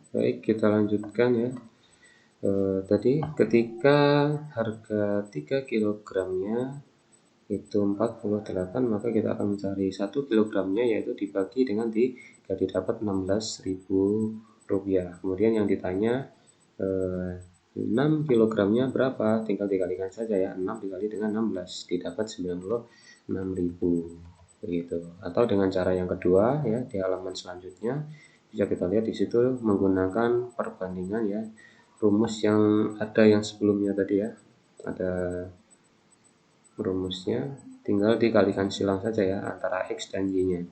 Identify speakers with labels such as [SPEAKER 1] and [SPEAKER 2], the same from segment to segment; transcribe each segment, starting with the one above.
[SPEAKER 1] Baik, kita lanjutkan ya. Tadi ketika harga 3 kilogramnya itu 48, maka kita akan mencari 1 kilogramnya, yaitu dibagi dengan 3 didapat 16.000 rupiah. Kemudian yang ditanya 6 kilogramnya berapa, tinggal dikalikan saja ya, 6 dikali dengan 16 didapat 96.000 begitu. Atau dengan cara yang kedua ya, di halaman selanjutnya bisa kita lihat di situ menggunakan perbandingan ya, rumus yang ada yang sebelumnya tadi ya, ada rumusnya, tinggal dikalikan silang saja ya antara X dan Y-nya.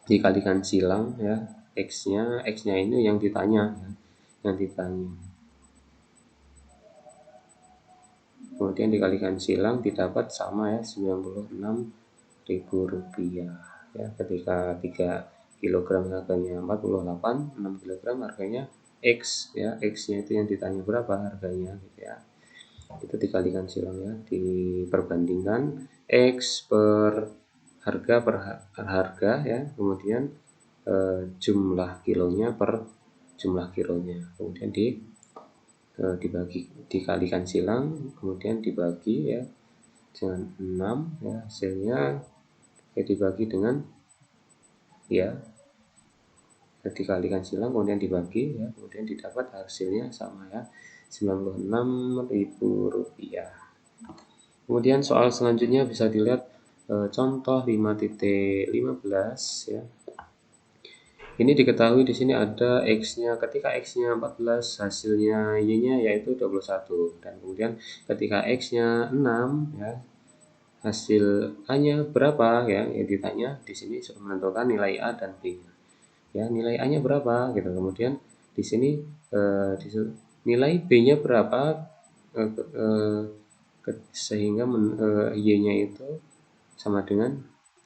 [SPEAKER 1] Dikalikan silang ya, X-nya ini yang ditanya ya, yang ditanya. Kemudian dikalikan silang didapat sama ya, 96.000 rupiah ya. Ketika 3 kg harganya 48, 6 kg harganya X ya, X-nya itu yang ditanya berapa harganya gitu ya. Itu dikalikan silang ya, diperbandingkan X per harga ya, kemudian jumlah kilonya per jumlah kilonya, kemudian dikalikan silang, kemudian dibagi ya dengan 6 ya, hasilnya ya dibagi dengan ya, dikalikan silang kemudian dibagi ya, kemudian didapat hasilnya sama ya, 96.000 rupiah. Kemudian soal selanjutnya bisa dilihat contoh 5.15 ya. Ini diketahui di sini ada X-nya, ketika X-nya 14, hasilnya Y-nya yaitu 21, dan kemudian ketika X-nya 6 ya, hasil A-nya berapa ya, yang ditanya di sini sudah menentukan nilai A dan B. Ya, nilai A-nya berapa gitu. Kemudian di sini nilai B-nya berapa, sehingga Y-nya itu sama dengan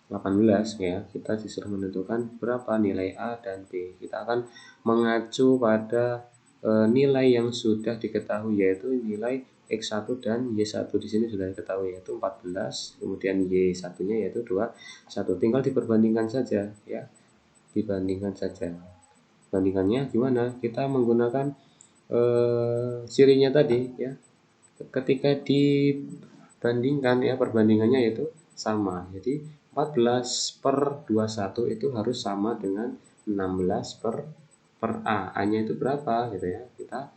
[SPEAKER 1] 18 ya. Kita disuruh menentukan berapa nilai A dan B. Kita akan mengacu pada nilai yang sudah diketahui, yaitu nilai X1 dan Y1 di sini sudah diketahui yaitu 14, kemudian Y1-nya yaitu 21. Tinggal diperbandingkan saja ya. Dibandingkan saja. Bandingannya gimana? Kita menggunakan cirinya tadi ya. Ketika dibandingkan ya, perbandingannya yaitu sama. Jadi 14 per 21 itu harus sama dengan 16 per A. A-nya itu berapa gitu ya. Kita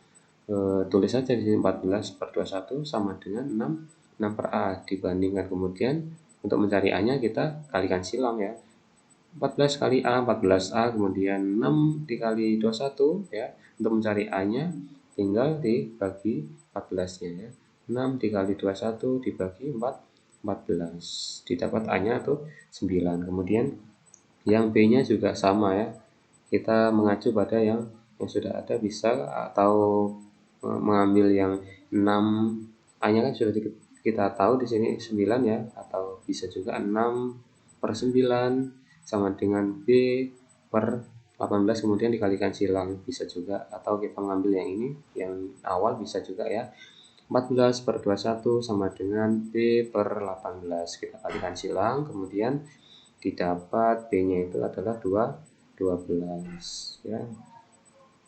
[SPEAKER 1] tulis saja di sini 14 per 21 sama dengan 6 per A, dibandingkan. Kemudian untuk mencari A-nya kita kalikan silang ya. 14 kali A, 14A, kemudian 6 dikali 21 ya. Untuk mencari A-nya tinggal dibagi 14-nya ya. 6 dikali 21 dibagi 14, didapat A-nya tuh 9. Kemudian yang B-nya juga sama ya, kita mengacu pada yang sudah ada bisa, atau mengambil yang 6, A-nya kan sudah kita tahu di sini 9 ya, atau bisa juga 6 per 9 sama dengan B per 18, kemudian dikalikan silang bisa juga, atau kita mengambil yang ini yang awal bisa juga ya. 14 per 21 sama dengan B per 18, kita kalikan silang, kemudian didapat B-nya itu adalah 12 ya.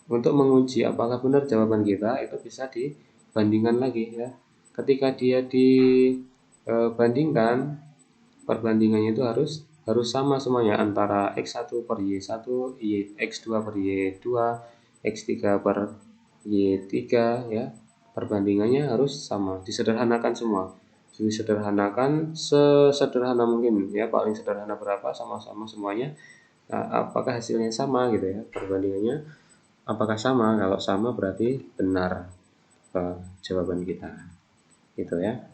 [SPEAKER 1] Untuk menguji apakah benar jawaban kita, itu bisa dibandingkan lagi ya. Ketika dia dibandingkan, perbandingannya itu harus sama semuanya antara X1 per Y1, X2 per Y2, X3 per Y3 ya. Perbandingannya harus sama, disederhanakan semua. Disederhanakan sesederhana mungkin ya, paling sederhana berapa, sama-sama semuanya. Nah, apakah hasilnya sama gitu ya, perbandingannya apakah sama? Kalau sama berarti benar jawaban kita gitu ya.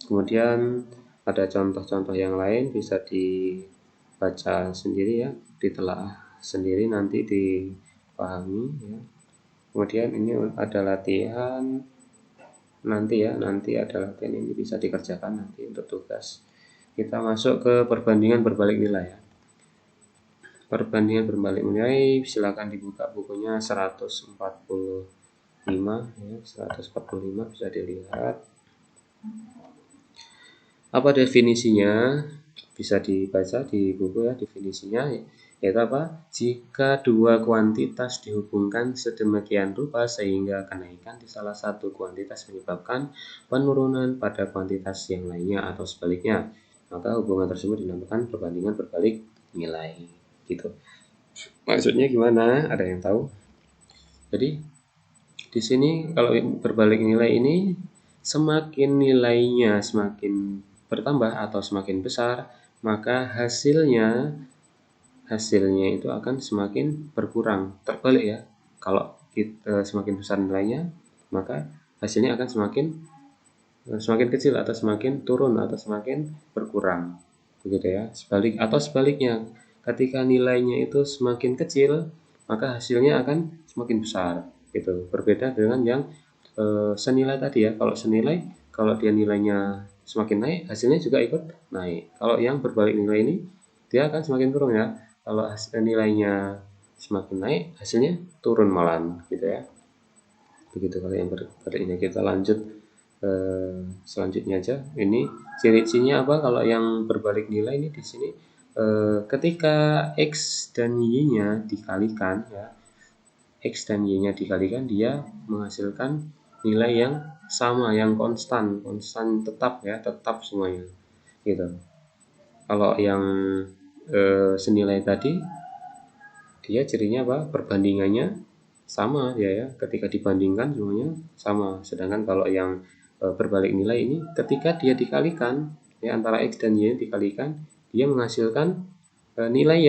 [SPEAKER 1] Kemudian ada contoh-contoh yang lain, bisa dibaca sendiri ya, ditelaah sendiri, nanti dipahami ya. Kemudian ini ada latihan nanti ya, nanti ada latihan ini bisa dikerjakan nanti untuk tugas. Kita masuk ke perbandingan berbalik nilai ya. Perbandingan berbalik nilai, silakan dibuka bukunya 145 ya, 145 bisa dilihat. Apa definisinya? Bisa dibaca di buku ya definisinya. Yaitu apa? Jika dua kuantitas dihubungkan sedemikian rupa sehingga kenaikan di salah satu kuantitas menyebabkan penurunan pada kuantitas yang lainnya atau sebaliknya, maka hubungan tersebut dinamakan perbandingan berbalik nilai. Gitu. Maksudnya gimana? Ada yang tahu? Jadi di sini kalau berbalik nilai ini semakin nilainya semakin bertambah atau semakin besar, maka hasilnya itu akan semakin berkurang. Terbalik ya, kalau kita semakin besar nilainya, maka hasilnya akan semakin kecil atau semakin turun atau semakin berkurang, begitu ya. Sebaliknya, ketika nilainya itu semakin kecil, maka hasilnya akan semakin besar. Itu berbeda dengan yang senilai tadi ya. Kalau dia nilainya semakin naik, hasilnya juga ikut naik. Kalau yang berbalik nilai ini, dia akan semakin turun ya. Kalau nilainya semakin naik, hasilnya turun malahan, gitu ya. Begitu kalau yang berbalik ini. Kita lanjut selanjutnya aja. Ini ciri-cirinya apa kalau yang berbalik nilai ini di sini ketika X dan Y-nya dikalikan ya. X dan Y-nya dikalikan, dia menghasilkan nilai yang sama, yang konstan tetap ya, tetap semuanya. Gitu. Kalau yang senilai tadi, dia cirinya apa? Perbandingannya sama dia ya, ketika dibandingkan semuanya sama. Sedangkan kalau yang berbalik nilai ini, ketika dia dikalikan ya, antara X dan Y dikalikan, dia menghasilkan nilai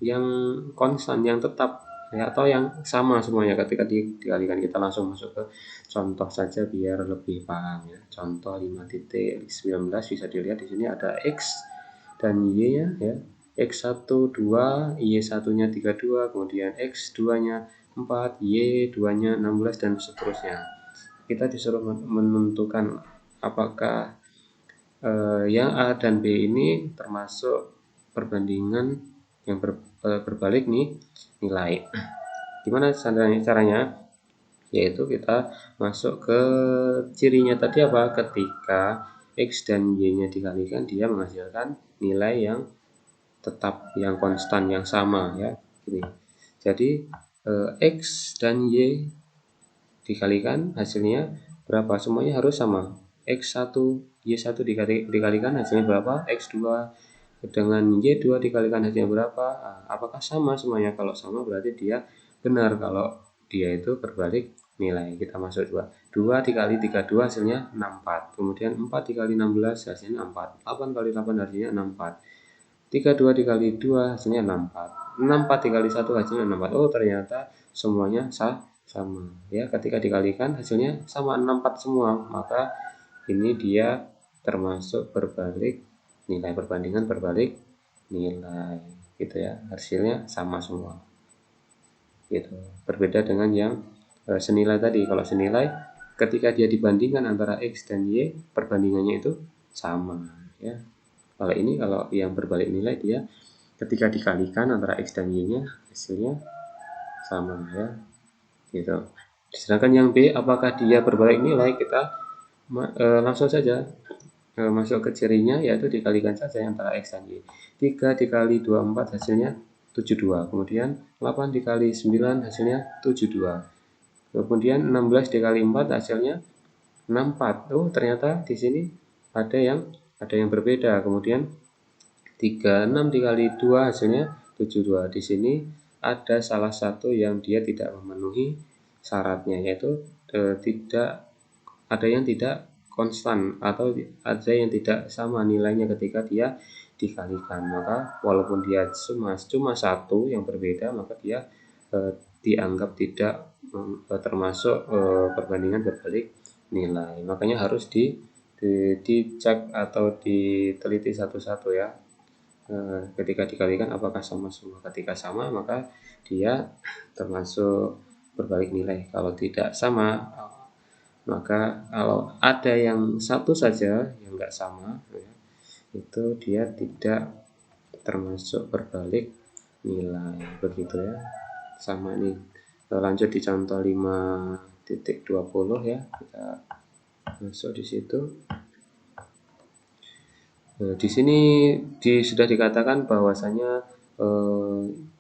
[SPEAKER 1] yang konstan, yang tetap ya, atau yang sama semuanya ketika dikalikan. Kita langsung masuk ke contoh saja biar lebih paham ya. Contoh 5.19 bisa dilihat di sini ada X dan Y-nya ya. X1 2, Y1-nya 32, kemudian X2-nya 4, Y2-nya 16 dan seterusnya. Kita disuruh menentukan apakah yang A dan B ini termasuk perbandingan yang berbalik nih nilai. Gimana caranya? Yaitu kita masuk ke cirinya tadi apa? Ketika X dan Y-nya dikalikan, dia menghasilkan nilai yang tetap, yang konstan, yang sama ya. Gini. Jadi X dan Y dikalikan hasilnya berapa? Semuanya harus sama. X1 Y1 dikalikan hasilnya berapa? X2 dengan Y2 dikalikan hasilnya berapa? Nah, apakah sama semuanya? Kalau sama berarti dia benar, kalau dia itu berbalik nilai. Kita masuk 2. 2 dikali 32 hasilnya 64. Kemudian 4 dikali 16 hasilnya 64. 8 kali 8 hasilnya 64. 32 dikali 2 hasilnya 64. 64 dikali 1 hasilnya 64. Oh, ternyata semuanya sama ya. Ketika dikalikan hasilnya sama 64 semua, maka ini dia termasuk berbalik nilai, perbandingan berbalik nilai gitu ya. Hasilnya sama semua gitu. Berbeda dengan yang senilai tadi. Kalau senilai ketika dia dibandingkan antara X dan Y, perbandingannya itu sama ya. Kalau ini, kalau yang berbalik nilai, dia ketika dikalikan antara X dan Y-nya hasilnya sama ya. Gitu. Sedangkan yang B, apakah dia berbalik nilai? Kita langsung saja masuk ke cirinya, yaitu dikalikan saja antara X dan Y. 3 dikali 24 hasilnya 72. Kemudian 8 dikali 9 hasilnya 72. Kemudian 16 dikali 4 hasilnya 64. Oh, ternyata di sini ada yang berbeda. Kemudian 36 dikali 2 hasilnya 72. Di sini ada salah satu yang dia tidak memenuhi syaratnya, yaitu ada yang tidak konstan atau ada yang tidak sama nilainya ketika dia dikalikan. Maka walaupun dia cuma satu yang berbeda, maka dia dianggap tidak termasuk perbandingan berbalik nilai. Makanya harus dicek atau diteliti satu-satu ya. Ketika dikalikan apakah sama semua. Ketika sama, maka dia termasuk berbalik nilai. Kalau tidak sama, maka kalau ada yang satu saja yang enggak sama ya, itu dia tidak termasuk berbalik nilai, begitu ya. Sama nih. Lanjut di contoh 5.20 ya, kita masuk di situ. Di sini sudah dikatakan bahwasanya eee,